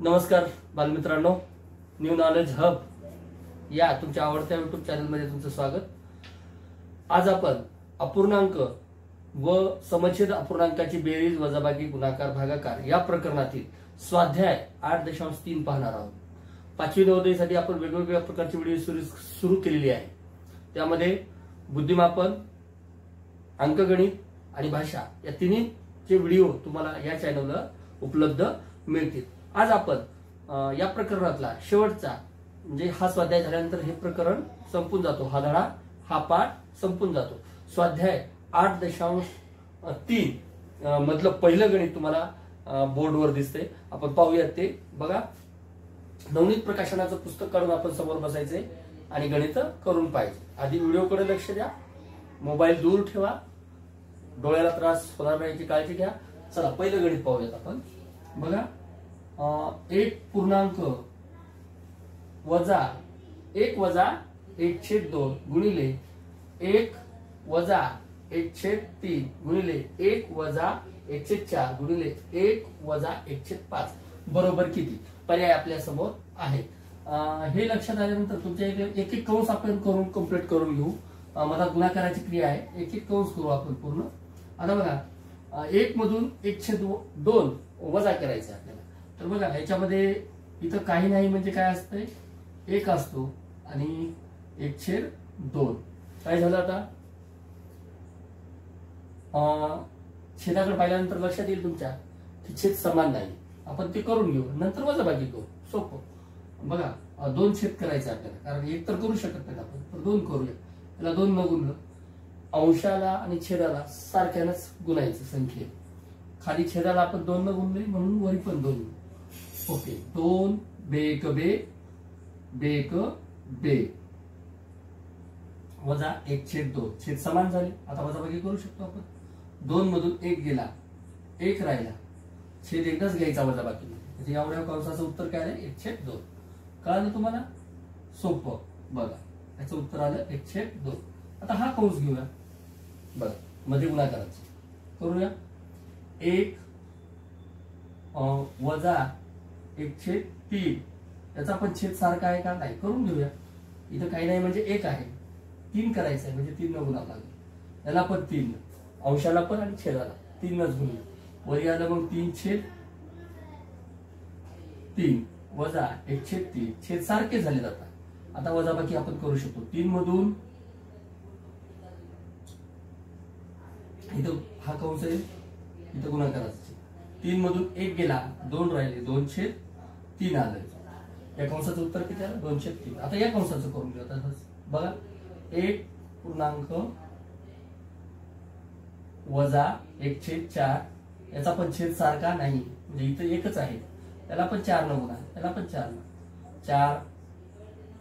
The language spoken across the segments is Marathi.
नमस्कार बालमित्रांनो, न्यू नॉलेज हब या तुमच्या आवडत्या यूट्यूब चॅनलमध्ये तुमचं स्वागत। आज आपण अपूर्णांक व समच्छेद अपूर्णांकाची बेरीज वजाबाकी गुणाकार भागाकार या प्रकरणातील स्वाध्याय 8.3 पाहणार आहोत। पाचवी नवोदयसाठी आपण वेगवेगळ्या प्रकारची व्हिडिओ सुरू केलेली आहे। त्यामध्ये बुद्धिमापन, अंकगणित आणि भाषा या तिन्हीचे व्हिडिओ तुम्हाला या चॅनलवर उपलब्ध मिळतील। आज आपण या प्रकरणातला शेवटचा म्हणजे हा स्वाध्याय झाल्यानंतर हे प्रकरण संपून जातो, हा धडा हा पाठ संपून जातो। स्वाध्याय 8.3 मधलं पहिलं गणित तुम्हाला बोर्डवर दिसते, आपण पाहूयात ते बघा। नवनीत प्रकाशनाचं पुस्तक काढून आपण समोर बसायचे आणि गणित करून पाहिजे। आधी व्हिडिओकडे लक्ष द्या, मोबाईल दूर ठेवा, डोळ्याला त्रास होणार नाही याची काळजी घ्या। चला पहिलं गणित पाहूयात आपण बघा। 1 वजा 1/2 गुणिले 1 वजा 1/3 गुणिले 1 वजा 1/4 गुणिले 1 वजा 1/5 बरोबर किती? पर्याय आपल्या समोर आहे। हे लक्षात आल्यानंतर तुमच्या एक एक कंस आपण करून कंप्लीट करून घेऊ। मला गुणाकाराची क्रिया आहे, एक एक कंस करू आपण पूर्ण। आता बघा 1 मधून 1/2 वजा करायचं आपल्याला। तर बघा ह्याच्यामध्ये इथं काही नाही म्हणजे काय असतंय, 1 असतो आणि 1/2 काय झालं। आता छेदाकडे पाहिल्यानंतर लक्षात येईल तुमच्या की छेद समान नाही, आपण ते करून घेऊ, नंतर वजाबाकी करू, सोपं। बघा 2 छेद करायचे आपल्याला, कारण 1 तर करू शकत नाही आपण, तर 2 करूया। त्याला 2 न गुणलं, अंशाला आणि छेदाला सारख्यानंच गुणायचं संख्ये। खाली छेदाला आपण 2 न गुणले म्हणून वरी पण 2। ओके, 2 बेक बे बेक बे वजा 1/2 छेद समान झाले। आता वजाबाकी करू शकतो आपण। 2 मधून 1 गेला, 1 राहिला, छेद एकदाच घ्यायचा वजाबाकी म्हणजे एवढ्या कंसाचं उत्तर काय आहे 1/2। कळलं तुम्हाला? सोपं बघा, याचं उत्तर आलं 1/2। आता हा कंस घेऊया बघा, मध्ये गुणाकाराचं करूया। 1 वजा 1/3 याचा पण छेद सारखा आहे का नाही करून घेऊया। इथं काही नाही म्हणजे 1 आहे, 3 करायचं आहे म्हणजे 3 न गुणावं लागेल। याला पण 3, अंशाला पण आणि छेदाला 3 नच गुणूया। वरी आलं मग 3/3 वजा 1/3 छेद सारखे झाले जातात। आता वजाबाकी आपण करू शकतो। 3 मधून इथं हा कंस आहे, इथं गुणाकाराचा 3 मधून 1 गेला, 2 राहिले, 2/3 आलं। या कंसाचं उत्तर किती आलं 2/3। आता या कंसाचं करून घेऊ। आता बघा 1 पूर्णांक वजा 1/4 याचा पण छेद सारखा नाही म्हणजे इथं एकच आहे, त्याला पण 4 न गुणा, त्याला पण 4 न 4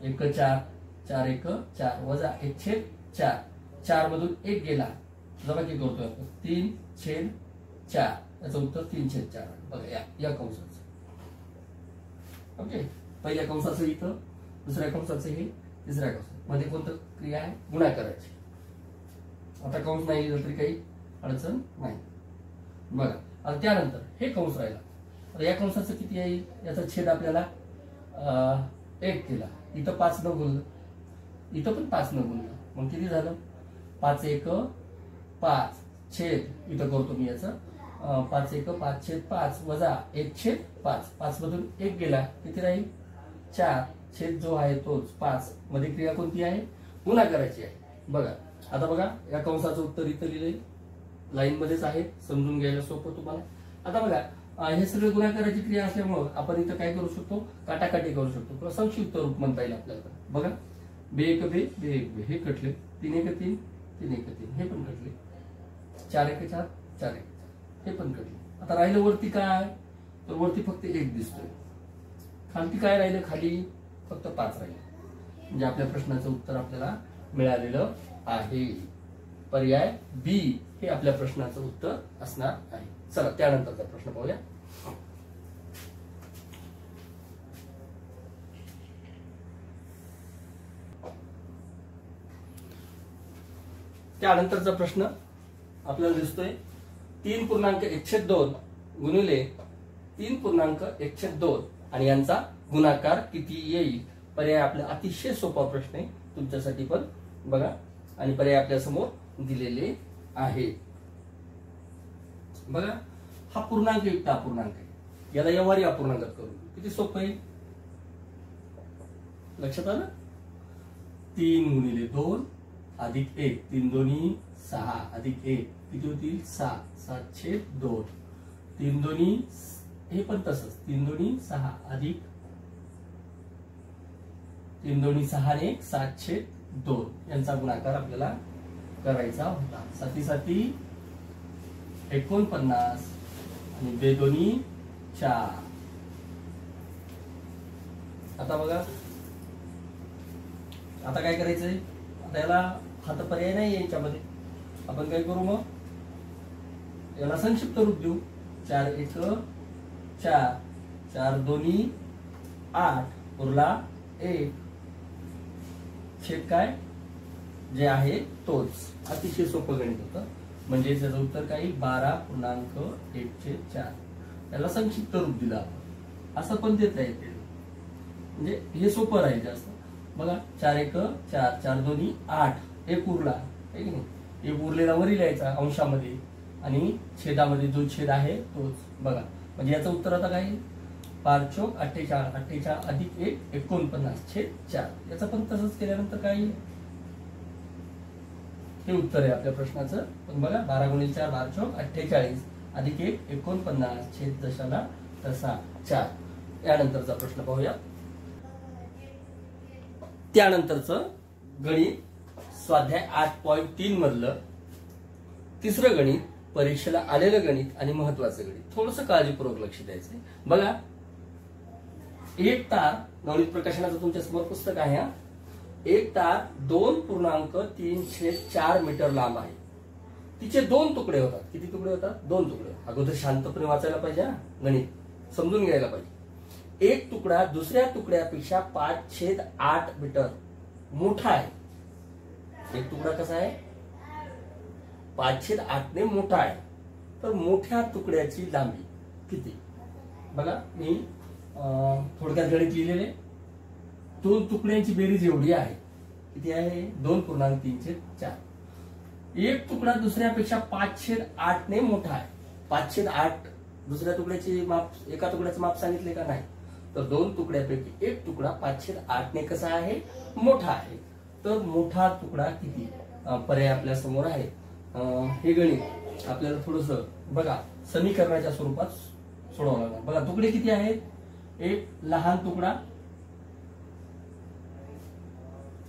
1 4 4 1 4 वजा 1/4 4 मधून 1 गेला, वजाबाकी करतोय आपण 3/4 याचं उत्तर 3/4 बघा या कंसाचं। ओके, पहिल्या कंसाचं इथं, दुसऱ्या कंसाचं हे, तिसऱ्या कंसाचं मध्ये कोणतं क्रिया आहे गुणाकाराची। आता कंस नाही लिहिलं तरी काही अडचण नाही बघा। आता त्यानंतर हे कंस राहिला, आता या कंसाचं किती आहे, याचा छेद आपल्याला 1 केला, इथं 5 न गुणलं, इथं पण 5 न गुणलं, मग किती झालं 5/1 5 छेद इथं करतो मी याचं 5/1 5/5 वजा 1/5 5 मधून 1 गेला, किती राहील 4 छेद जो आहे तोच 5 मध्ये क्रिया कोणती आहे गुणाकाराची आहे बघा। आता बघा या कंसाचं उत्तर इथं लिहिलंय, लाईन मध्येच आहे, समजून घ्यायला सोपं तुम्हाला। आता बघा हे सगळे गुणाकाराची क्रिया असल्यामुळे आपण इथं काय करू शकतो, काटाकाटी करू शकतो किंवा संक्षिप्त रूप म्हणता येईल आपल्याला बघा। बे 1 बे बे 1 बे हे कटले, 3 1 3 3 1 3 हे पण कटले, 4 1 4 4 1 हे पण कटले। आता राहिलं वरती काय, तर वरती फक्त 1 दिसतोय, खालती काय राहिलं, खाली फक्त 5 राहिले, म्हणजे आपल्या प्रश्नाचं उत्तर आपल्याला मिळालेलं आहे। पर्याय बी हे आपल्या प्रश्नाचं उत्तर असणार आहे। चला त्यानंतरचा प्रश्न पाहूया। त्यानंतरचा प्रश्न आपल्याला दिसतोय 3.1/2 गुणिले 3.1/2 आणि यांचा गुणाकार किती येईल. पर्याय आपला अतिशय सोपा प्रश्न आहे तुमच्यासाठी पण बघा, आणि पर्याय आपल्या समोर दिलेले आहे बघा. हा पूर्णांक युक्त अपूर्णांक आहे, याला व्यवहारी अपूर्णांकात करू. किती सोपं आहे, लक्षात आलं. 3 गुणिले 2 अधिक 1, 3 दोन्ही 6 अधिक 1 किती होतील 6, 7/2. 3 दोन्ही हे पण तसंच 3 दोन्ही 6 अधिक 3 दोन्ही 6 आणि 1 7/2 यांचा गुणाकार आपल्याला करायचा होता. 7 7 49 आणि 2 दोन्ही 4. आता बघा, आता काय करायचंय, आता याला हा तर पर्याय नाही याच्यामध्ये, आपण काय करू मग, याला संक्षिप्त रूप देऊ. 4 1 4, 4 दोन्ही 8 उरला 1, छेद काय जे आहे तोच. अतिशय सोपं गणित होतं, म्हणजे त्याचं उत्तर काय 12.1/4. त्याला संक्षिप्त रूप दिलं आपण, असं पण देता येते, म्हणजे हे सोपं राहील जास्त. बघा 4 1 4, 4 दोन्ही 8, 1 उरला आहे की नाही, 1 उरलेला वरी लिहायचा अंशामध्ये आणि छेदामध्ये जो छेद आहे तोच. बघा म्हणजे याचं उत्तर आता काय 5 चौक 48, 48 अधिक 1 49/4. याचं पण तसंच केल्यानंतर काय हे उत्तर आहे आपल्या प्रश्नाचं. पण बघा 12 गुणिले 4 12 चौक 48 अधिक 1 49/4. यानंतरचा प्रश्न पाहूया. त्यानंतरचं गणित स्वाध्याय 8.3 मधलं तिसरं गणित, परीक्षेला आलेलं गणित आणि महत्वाचं गणित. थोडंसं काळजीपूर्वक लक्ष द्यायचंय बघा. एक तार, नवनीत प्रकाशनाचं तुमच्या समोर पुस्तक आहे. एक तार 2.3/4 मीटर लांब आहे. तिचे 2 तुकडे होतात. किती तुकडे होतात, 2 तुकडे. अगोदर शांतपणे वाचायला पाहिजे, गणित समजून घ्यायला पाहिजे. एक तुकडा दुसऱ्या तुकड्यापेक्षा 5/8 मीटर मोठा आहे. एक तुकडा कसा आहे, 5/8 ने मोठा आहे. तर मोठ्या तुकड्याची लांबी किती. बघा मी थोडक्यात गणित लिहिलेले. 2 तुकड्यांची बेरीज एवढी आहे, किती आहे 2.3/4. एक तुकडा दुसऱ्यापेक्षा 5/8 ने मोठा आहे. 5/8 दुसऱ्या तुकड्याची माप, एका तुकड्याचं माप सांगितले का नाही, तर 2 तुकड्यापैकी एक तुकडा 5/8 ने कसा आहे, मोठा आहे. तर मोठा तुकडा किती, पर्याय आपल्या समोर आहे. हे गणित आपल्याला थोडस बघा समीकरणाच्या स्वरूपात सोडवावं लागणार. बघा तुकडे किती आहेत, एक लहान तुकडा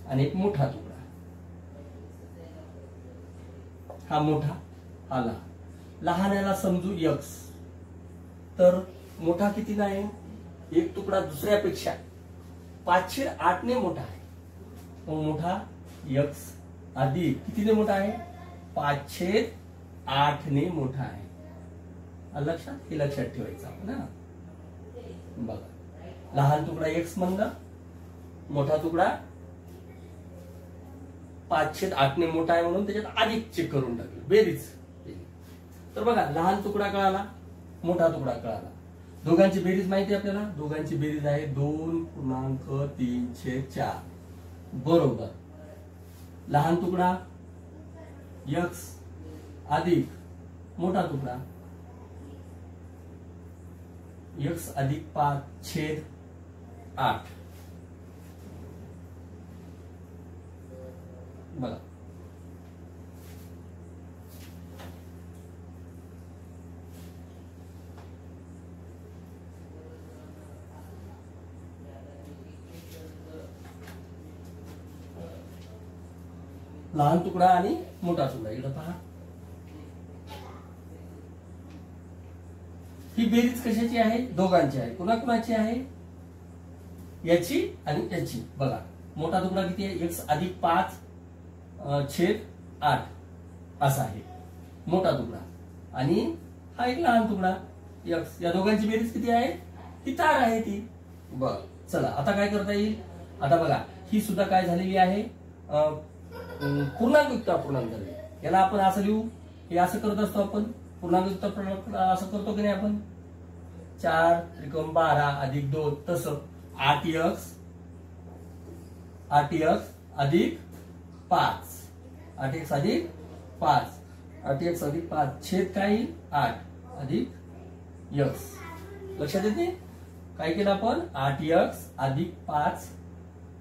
आणि एक मोठा तुकडा. हा मोठा, हा लहान. लहानाला समजू x, तर मोठा किती नाही, एक तुकडा दुसऱ्यापेक्षा 5/8 ने मोठा आहे. मोठा x अधिक कितीने मोठा आहे, 5/8 ने मोठा आहे. लक्षात, हे लक्षात ठेवायचं आपण. बघा लहान तुकडा x म्हणलं, मोठा तुकडा 5/8 ने मोठा आहे म्हणून त्याच्यात अधिक चेक करून टाकलं, बेरीज. तर बघा लहान तुकडा कळाला, मोठा तुकडा कळाला. दोघांची बेरीज माहिती आहे आपल्याला. दोघांची बेरीज आहे 2.3/4 बरोबर. लहान तुकडा x अधिक मोठा तुकडा x अधिक 5/8. बघा लहान तुकडा आणि मोठा तुकडा, इकडे पहा. ही बेरीज कशाची आहे, दोघांची आहे. कुणाकुणाची आहे, याची आणि याची. बघा मोठा तुकडा किती आहे, x अधिक 5/8 असा आहे मोठा तुकडा, आणि हा एक लहान तुकडा x. या दोघांची बेरीज किती आहे, ही तार आहे ती. बर चला आता काय करता येईल. आता बघा ही सुद्धा काय झालेली आहे, पूर्णांकयुक्त अपूर्णांक झाले. याला आपण असं लिहू, हे असं करत असतो आपण, पूर्णांकयुक्त अपूर्णांक असं करतो की नाही आपण. 4 त्रिकोण 12 अधिक 2 तसं 8x अधिक 5 8x अधिक 5 8x अधिक 5 छेद काय येईल 8 अधिक x लक्षात येते काय केलं आपण 8x अधिक 5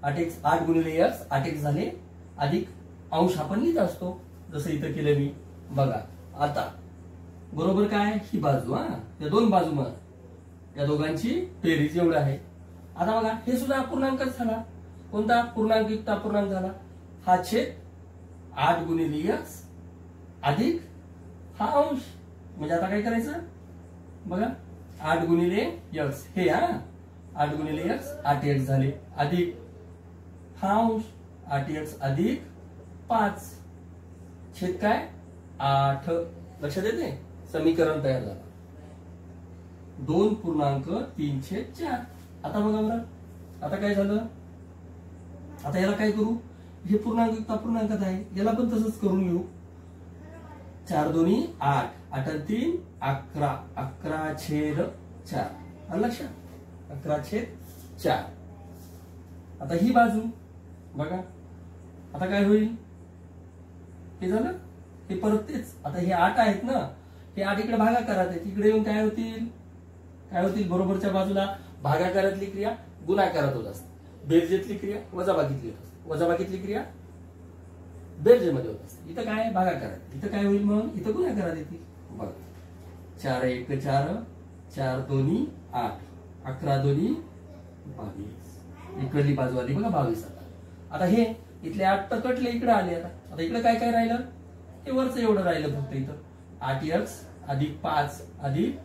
8x 8 गुणिले x 8x झाले अधिक अंश आपण लिहित असतो जसं इथं केलं मी बघा आता बरोबर काय ही बाजू या दोन बाजू मग या दोघांची बेरीज एवढं आहे आता बघा हे सुद्धा अपूर्णांकच झाला कोणता पूर्णांक युक्त अपूर्णांक झाला हा छेद 8 गुणिले x अधिक हा अंश म्हणजे आता काय करायचं बघा 8 गुणिले x हे 8 गुणिले x 8x झाले अधिक हा अंश 8x अधिक 5 छेद काय 8 लक्षात येते समीकरण तयार झालं 2.3/4 आता बघा बरं आता काय झालं आता याला काय करू हे पूर्णांक युक्त अपूर्णांकात आहे याला पण तसंच करून घेऊ 4 दोन्ही 8 8 3 11 11/4 आलं लक्षात 11/4 आता ही बाजू बघा आता काय होईल हे झालं हे परत तेच आता हे 8 आहेत ना हे 8 इकडे भागाकारात आहेत इकडे येऊन काय होतील बरोबरच्या बाजूला भागाकारातली क्रिया गुणाकारात होत असते बेरजेतली क्रिया वजाबाकीतली होत असते वजाबाकीतली क्रिया बेरजेमध्ये होत असते इथं काय भागाकारात इथं काय होईल मग इथं गुणाकारात येतील बघा 4 1 4 4 दोन्ही 8 11 दोन्ही 22 इकडली बाजू आली बघा 22 आता हे इथले 8 तर कटले इकडे आले आता इकडे काय काय राहिलं हे वरचं एवढं राहिलं फक्त इथं 8x अधिक 5 अधिक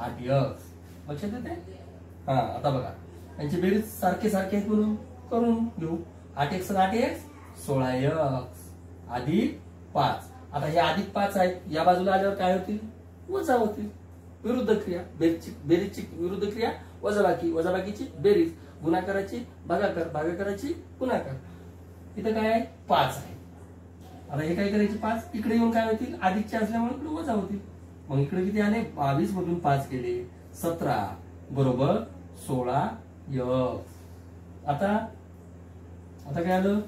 8x लक्षात येते आता बघा यांची बेरीज सारखे आहेत म्हणून करून घेऊ 8x आणि 8x 16x अधिक 5 आता हे अधिक 5 आहेत या बाजूला आल्यावर काय होतील वजा होतील विरुद्ध क्रिया बेरीजची विरुद्ध क्रिया वजाबाकीची बेरीज गुणाकाराची भागाकाराची गुणाकार इथं काय आहे 5 आहे आता हे काय करायचे 5 इकडे येऊन काय होतील अधिकचे असल्यामुळे इकडे वजा होतील मग इकडे किती आले 22 मधून 5 केले 17 बरोबर 16 आता काय आलं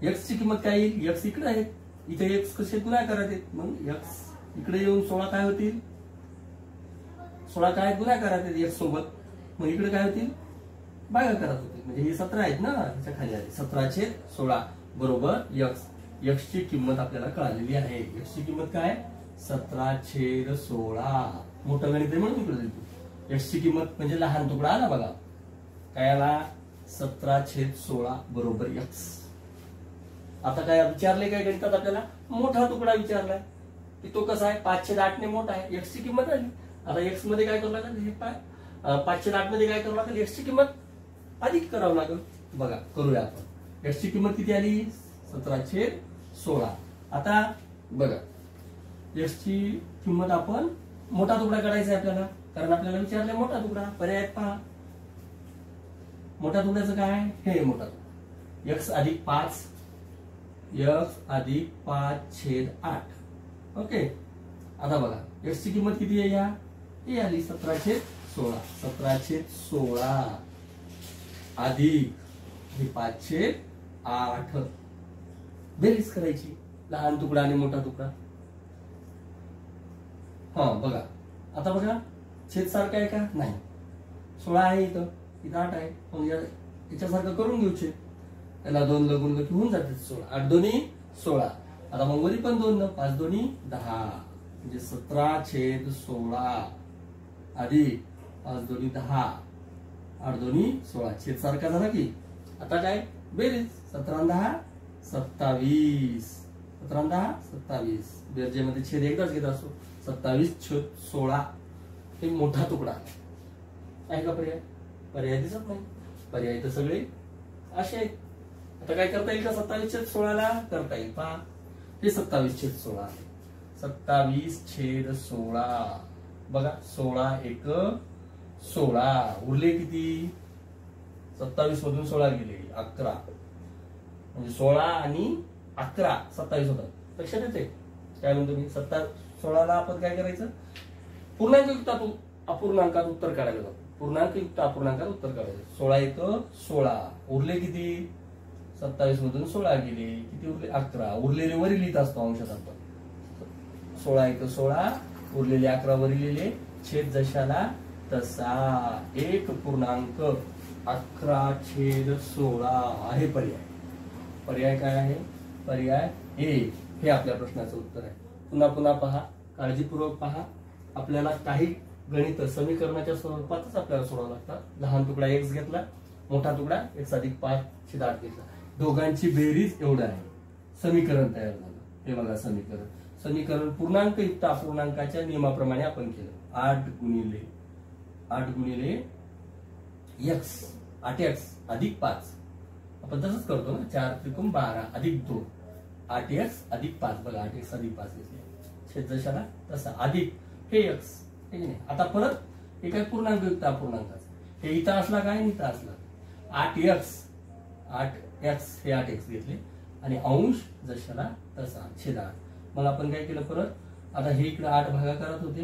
x ची किंमत काय येईल x इकडे आहे इथे x कसे गुणाकारात आहेत मग x इकडे येऊन 16 काय होतील 16 काय गुणाकारात आहेत x सोबत मग इकडे काय होतील भागाकारात होतील म्हणजे हे 17 आहेत ना त्याच्या खाली आले 17/16 बरोबर x ची किंमत आपल्याला कळालेली आहे x ची किंमत काय 17/16 मोठं गणित आहे म्हणून इकडे देतो x ची किंमत म्हणजे लहान तुकडा आला बघा काय आला 17/16 बरोबर x आता काय विचारले काय गणितात आपल्याला मोठा तुकडा विचारलाय की तो कसा आहे 5/8 ने मोठा आहे x ची किंमत आली आता x मध्ये काय करावं लागेल हे 5/8 मध्ये काय करावं लागेल x ची किंमत अधिक करावं लागेल बघा करूया आपण x ची किंमत किती आली 17/16 आता बघा x ची किंमत आपण मोठा तुकडा काढायचा आहे आपल्याला कारण आपल्याला विचारलंय मोठा तुकडा पर्याय पहा मोठ्या तुकड्याचं काय हे मोठा तुकडा x अधिक 5 x अधिक 5/8 ओके आता बघा x ची किंमत किती आहे या ही आली 17/16 17/16 अधिक हे 5/8 बेरीज करायची लहान तुकडा आणि मोठा तुकडा बघा आता बघा छेद सारखा आहे का नाही 16 आहे इथं 8 आहे मग याच्यासारखं करून घेऊ छेद त्याला 2 लगून होऊन जाते 16 8 दोन्ही 16 आता मग वरी पण 2 5 दोन्ही 10 म्हणजे 17/16 अधिक 5 दोन्ही 10 8 दोन्ही 16 छेद सारखा झाला की आता काय बेरीज 17 10 27 बेरजेमध्ये छेद एकदाच घेत असतो 27/16 हे मोठा तुकडा आहे का पर्याय दिसत नाही पर्याय तर सगळे असे आहेत आता काय करता येईल का 27/16 ला करता येईल पहा हे 27/16 आहे 27/16 बघा 16 1 16 उरले किती 27 मधून 16 गेले 11 म्हणजे 16 आणि 11 27 होतात लक्षात येते काय म्हणतो मी 16 ला आपण काय करायचं पूर्णांकयुक्त अपूर्णांकात उत्तर काढायला जातो. पूर्णांकयुक्त अपूर्णांकात उत्तर काढायचं. 16 येतं 16, उरले किती? 27 मधून 16 गेले, किती उरले? 11. उरलेले वरी लिहित असतो अंशात आपण. 16 येतं 16, उरलेले 11 वरी लिहिले, छेद जशाला तसा. 1.11/16 आहे पर्याय. पर्याय काय आहे? पर्याय ए हे आपल्या प्रश्नाचं उत्तर आहे. पुन्हा पुन्हा पहा, काळजीपूर्वक पहा. आपल्याला काही गणित समीकरणाच्या स्वरूपातच आपल्याला सोडावं लागतात. लहान तुकडा x घेतला, मोठा तुकडा x अधिक 5/8 घेतला, दोघांची बेरीज एवढं आहे, समीकरण तयार झालं. हे बघा समीकरण. समीकरण पूर्णांकयुक्त अपूर्णांकाच्या नियमाप्रमाणे आपण केलं. 8 गुणिले x 8x अधिक 5. आपण तसंच करतो ना. 4 त्रिकोण 12 अधिक 2 8x अधिक 5. बघा 8x अधिक 5 घेतले, छेद जशाला तसा, अधिक हे x. हे नाही. आता परत हे काय? पूर्णांकयुक्त अपूर्णांकाचं. हे इथं असला काय? इथं असला 8x हे 8x घेतले आणि अंश जशाला तसा, छेद 8. मग आपण काय केलं परत? आता हे इकडे 8 भागाकारात होते,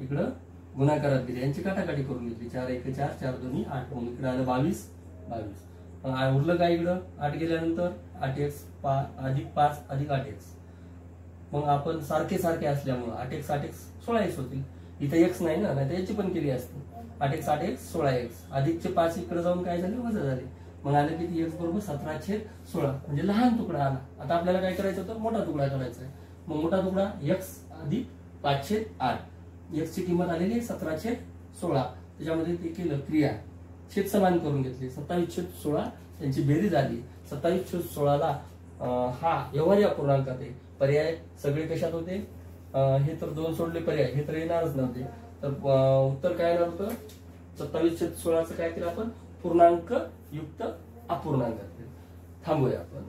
इकडं गुणाकारात दिले, यांची काटाकाटी करून घेतली. 4 1 4 4 2 8. मग इकडे आलं 22. मग उरलं काय? इकडं 8 गेल्यानंतर 8x अधिक 5 अधिक 8x. मग आपण सारखे असल्यामुळे 8x 16x होतील. इथं x नाही ना, नाही याची पण केली असते. 8x 16x अधिकचे 5 इकडे जाऊन काय झाले? वजा झाले. मग आलं किती? x बरोबर 17/16. म्हणजे लहान तुकडा आला. आता आपल्याला काय करायचं होतं? मोठा तुकडा करायचा आहे. मग मोठा तुकडा x अधिक 5/8. x ची किंमत आलेली आहे 17/16. त्याच्यामध्ये ते केलं क्रिया, छेद समान करून घेतले. 27/16 त्यांची बेरीज आली. 27/16ला हा व्यवहार्य अपूर्णांकात आहे. पर्याय सगळे कशात होते? हे तर 2 सोडले पर्याय, हे तर येणारच नव्हते. तर उत्तर काय येणार होतं? 27/16चं काय केलं आपण? पूर्णांक युक्त अपूर्णांकात. थांबूया आपण.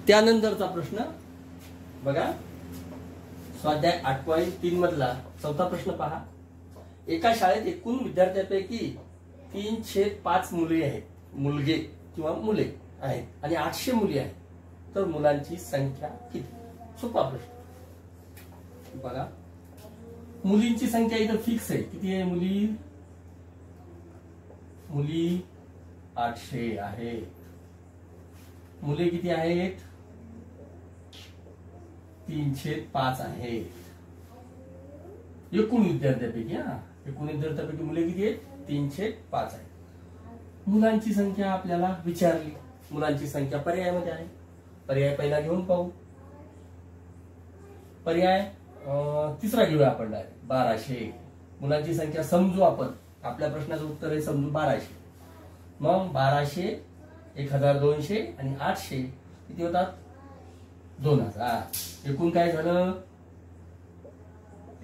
त्यानंतरचा प्रश्न बघा, स्वाध्याय 8.3 मधला 4था प्रश्न पहा. एका शाळेत एकूण विद्यार्थ्यांपैकी 3/5 मुले आहेत, मुलगे किंवा मुले आहेत आणि 800 मुली आहेत. तर मुलांची संख्या किती? सोपा प्रश्न. बघा, मुलींची संख्या इथं फिक्स आहे. किती आहे मुली? मुली 800 आहेत. मुले किती आहेत? 3/5 आहेत. एकूण विद्यार्थ्यांपैकी मुले किती आहेत? 3/5 आहेत. मुलांची संख्या आपल्याला विचारली. मुलांची संख्या पर्यायामध्ये आहे. पर्याय पहिला घेऊन पाहू. पर्याय तिसरा घेऊया आपण डायरेक्ट. 1200. मुलांची संख्या समजू आपण. आपल्या प्रश्नाचं उत्तर आहे समजू 1200. मग 1200, 1200 आणि 800 किती होतात? 2000. एकूण काय झालं?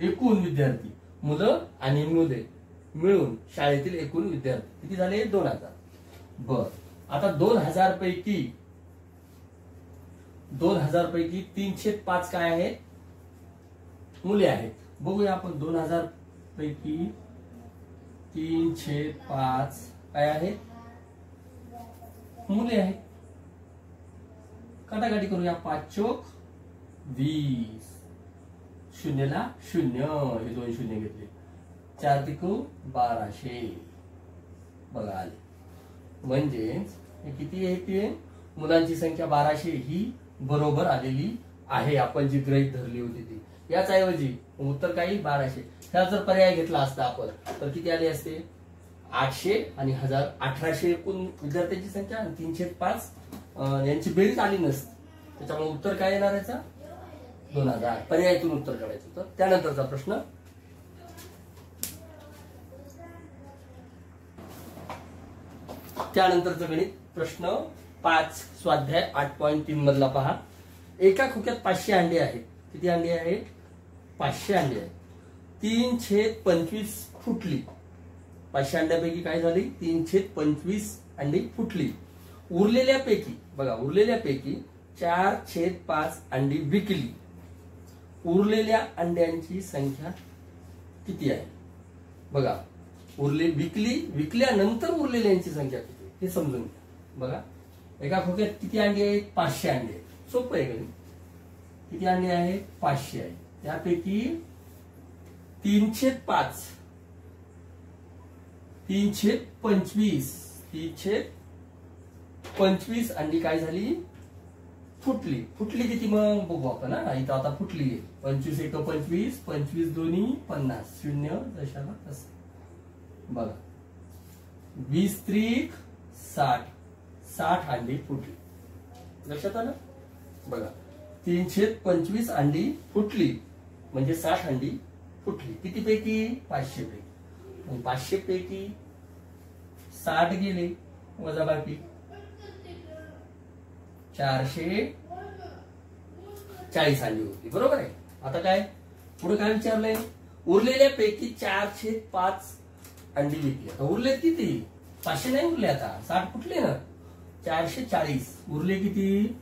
एकूण विद्यार्थी, मुलं आणि मुले मिळून शाळेतील एकूण विद्यार्थी किती झाले? 2000. बर, आता 2000 पैकी 3/5 काय आहेत? मुले आहेत. बघूया आपण. 2000 पैकी 3/5 काय आहेत? मुले आहेत. काटाकाटी करूया. 5 चोक 20, 0ला 0, हे 2 शून्य घेतले. 4 त्रिकू 1200. बघा आले. म्हणजे किती येते? मुलांची संख्या 1200 ही बरोबर आलेली आहे. आपण जी गृहीत धरली होती ती. याच ऐवजी उत्तर काही 1200. ह्या जर पर्याय घेतला असता आपण तर किती आले असते? 800 आणि 1800 एकूण विद्यार्थ्यांची संख्या आणि 3/5 यांची बेरीज आली नसती. त्याच्यामुळे उत्तर काय येणार याचा? 2000. पर्यायातून उत्तर काढायचं होतं. त्यानंतरचा प्रश्न. त्यानंतरचं गणित प्रश्न 5 स्वाध्याय 8.3 मधला पहा. एका खोक्यात 500 अंडे आहेत. किती अंडे आहेत? 500 अंडे आहेत. 3/25 फुटली. 500 अंड्यापैकी काय झाली? 3/25 अंडी फुटली. उरलेल्यापैकी 4/5 अंडी विकली. उरलेल्या अंड्यांची संख्या किती आहे? बघा, विकल्यानंतर उरलेल्यांची संख्या किती हे समजून घ्या. बघा, एका खोक्यात किती अंडी आहेत? 500 अंडी आहेत. सोपं आहे. किती अंडी आहेत? 500 आहेत. त्यापैकी 3/5 3/25 3/25 अंडी काय झाली फुटली किती मग बघू आपण हा इथं आता फुटली 25 एक 25 25 दोन्ही 50 0 दशाला तसं बघा 20 त्रिक 60 अंडी फुटली लक्षात आलं बघा 3/25 अंडी फुटली म्हणजे 60 अंडी फुटली किती पैकी 500 पैकी 500 पैकी 60 गेले वजा बाकी 440 अंडी होती बरोबर आहे आता काय पुढे काय विचारलंय उरलेल्या पैकी 4/5 अंडी विकली आता उरले किती 500 नाही उरले आता 60 फुटले ना 440 उरले किती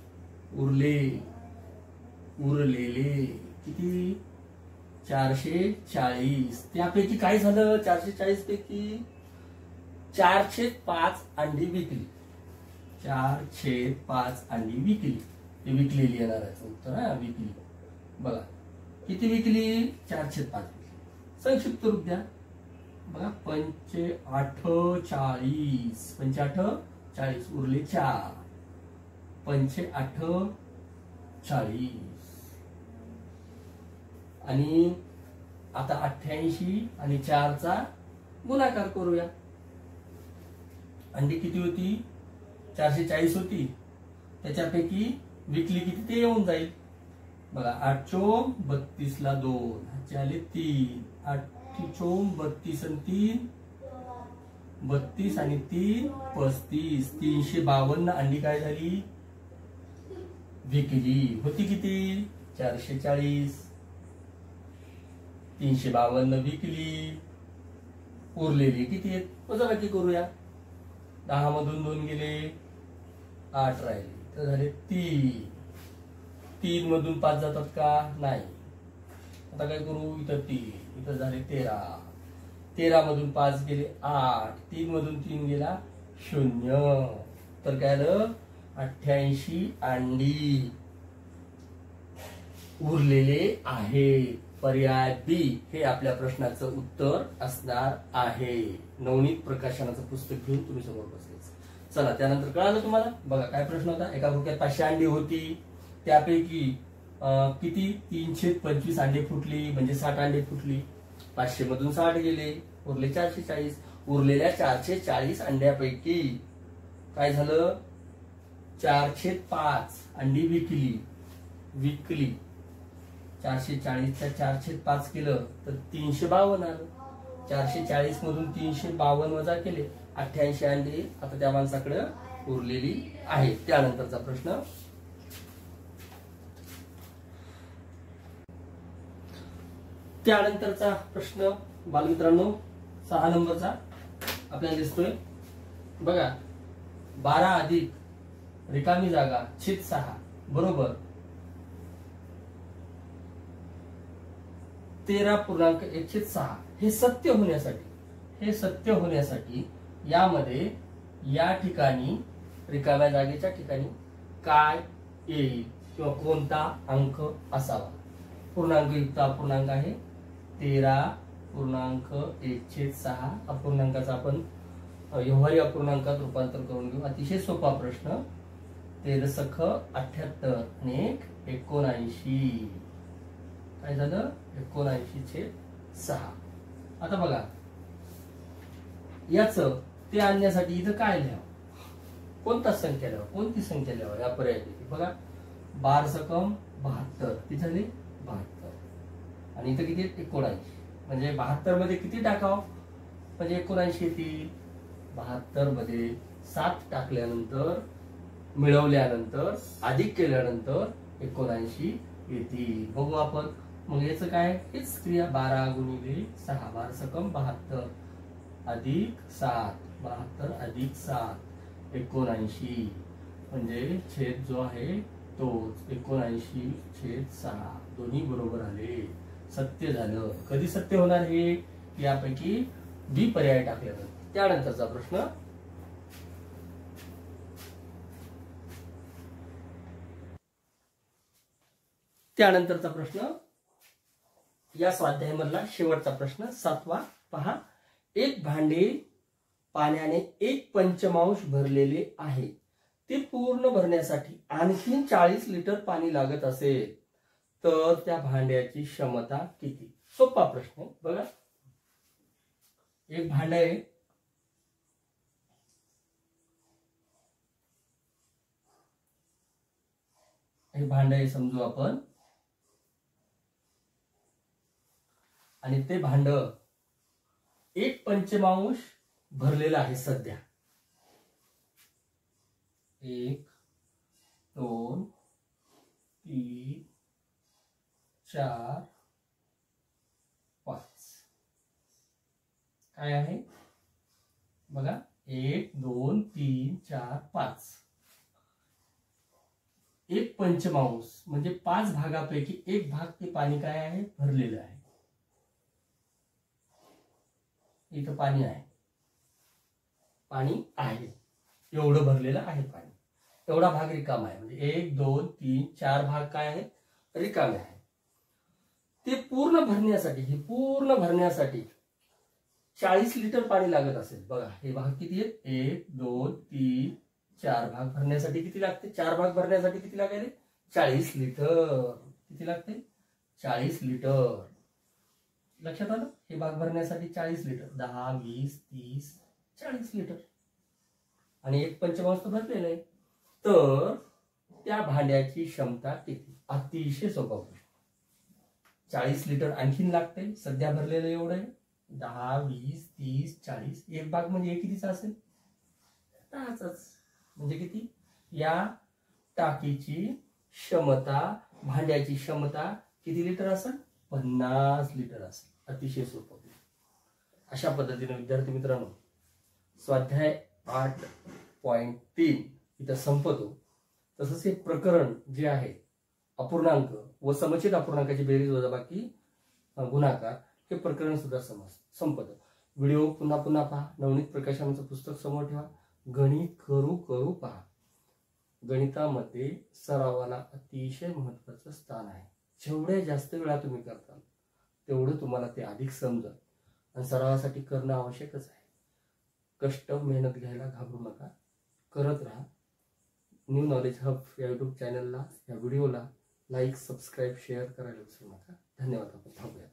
उरलेले किती 440 त्यापैकी काय झालं 440 पैकी 4/5 अंडी विकली 4/5 अंडी विकली ते विकलेली येणार आहे उत्तर हा विकली बघा किती विकली 4/5 संक्षिप्त रूप द्या बघा 5/8 40 उरले 4 5/8 आणि आता 88 आणि 4चा गुणाकार करूया अंडी किती होती 440 होती त्याच्यापैकी विकली किती ते येऊन जाईल बघा 8/32 ला 2 झाले 3 8/32 आणि 3 32 आणि 3 35 352 अंडी काय झाली विकली होती किती 440 352 विकली उरलेली किती आहेत वजाबाकी करूया 10 मधून 2 गेले 8 राहिले तर झाले 3 मधून 5 जातात का नाही आता काय करू इथं झाले 13 मधून 5 गेले 8 3 मधून 3 गेला 0 तर काय आलं 88 अंडी उरलेले आहे पर्याय बी हे आपल्या प्रश्नाचं उत्तर असणार आहे नवनीत प्रकाशनाचं पुस्तक घेऊन तुम्ही समोर बसायचं चला त्यानंतर कळालं तुम्हाला बघा काय प्रश्न होता एका खोक्यात 500 अंडी होती त्यापैकी किती 3/25 अंडी फुटली म्हणजे 60 अंडी फुटली 500 मधून 60 गेले उरले 440 उरलेल्या 440 अंड्यापैकी काय झालं 4/5 अंडी विकली 440च्या 4/5 केलं तर 352 आलं 440 मधून 352 वजा केले 88 अंडी आता त्या माणसाकडे उरलेली आहे त्यानंतरचा प्रश्न बालमित्रांनो 6 नंबरचा आपल्याला दिसतोय बघा 12 अधिक रिकामी जागा छेद 6 बरोबर 13.1/6 हे सत्य होण्यासाठी यामध्ये या ठिकाणी रिकाम्या जागेच्या ठिकाणी काय येईल किंवा कोणता अंक असावा पूर्णांक युक्त अपूर्णांक आहे 13.1/6 अपूर्णांकाचा आपण व्यवहारी अपूर्णांकात रूपांतर करून घेऊ अतिशय सोपा प्रश्न 13/78 आणि 79 काय झालं 79/6 आता बघा याच ते आणण्यासाठी इथं काय लिहावं कोणती संख्या लिहावं या पर्यायापैकी बघा 12 72 किती झाले 72 आणि इथं किती 79 म्हणजे 72 मध्ये किती टाकावं म्हणजे 79 येतील 72 मध्ये 7 टाकल्यानंतर मिळवल्यानंतर अधिक केल्यानंतर 79 येतील बघू आपण मग याचं काय हेच क्रिया 12 गुणिले 6 12 72 अधिक 7 72 अधिक 7 79 म्हणजे छेद जो आहे तोच 79/6 दोन्ही बरोबर आले सत्य झालं कधी सत्य होणार हे यापैकी बी पर्याय टाकल्यानंतर त्यानंतरचा प्रश्न या स्वाध्यायामधला शेवटचा प्रश्न 7वा पहा. एक भांडे पाण्याने 1/5 भरलेले आहे. ते पूर्ण भरण्यासाठी आणखी 40 लिटर पाणी लागत असेल तर त्या भांड्याची क्षमता किती? सोपा प्रश्न आहे बघा. एक भांड आहे, हे भांड आहे समजू आपण, आणि ते भांड 1/5 भरलेलं आहे सध्या. 1 2 3 4 5 काय आहे बघा. 1 2 3 4 5. 1/5 म्हणजे 5 भागापैकी 1 भाग ते पाणी काय आहे? भरलेलं आहे. इथं पाणी आहे, पाणी आहे, एवढं भरलेलं आहे पाणी. एवढा भाग रिकामा आहे. म्हणजे 1 2 3 4 भाग काय आहे? रिकामे आहे. ते पूर्ण भरण्यासाठी, हे पूर्ण भरण्यासाठी 40 लिटर पाणी लागत असेल. बघा हे भाग किती आहेत? 1 2 3 4 भाग भरण्यासाठी किती लागते? 4 भाग भरण्यासाठी किती लागेल? 40 लिटर. किती लागते? 40 लिटर. लक्षात आलं? हे भाग भरण्यासाठी 40 लिटर. 10 20 30 40 लिटर. आणि 1/5 तर भरलेलं आहे. तर त्या भांड्याची क्षमता किती? अतिशय सोपा प्रश्न. 40 लिटर आणखीन लागते. सध्या भरलेलं एवढं आहे. 10 20 30 40. एक भाग म्हणजे हे कितीचा असेल? 10चाच. म्हणजे किती? या टाकीची क्षमता, भांड्याची क्षमता किती लिटर असेल? 50 लिटर असेल. अतिशय सोपं. अशा पद्धतीने विद्यार्थी मित्रांनो स्वाध्याय 8.3 इथं संपतो. तसंच हे प्रकरण जे आहे अपूर्णांक व समचित अपूर्णांकाची बेरीज वजाबाकी गुणाकार हे प्रकरण सुद्धा संपतं. व्हिडिओ पुन्हा पुन्हा पहा. नवनीत प्रकाशनाचं पुस्तक समोर ठेवा. गणित करू पहा. गणितामध्ये सरावाला अतिशय महत्वाचं स्थान आहे. जेवढ्या जास्त वेळा तुम्ही करताल तेवढं तुम्हाला ते अधिक समजत. आणि सरावासाठी करणं आवश्यकच आहे. कष्ट मेहनत घ्यायला घाबरू नका, करत राहा. न्यू नॉलेज हब या युट्यूब चॅनलला, या व्हिडिओला लाईक सबस्क्राईब शेअर करायला विसरू नका. धन्यवाद. आपण थांबूया.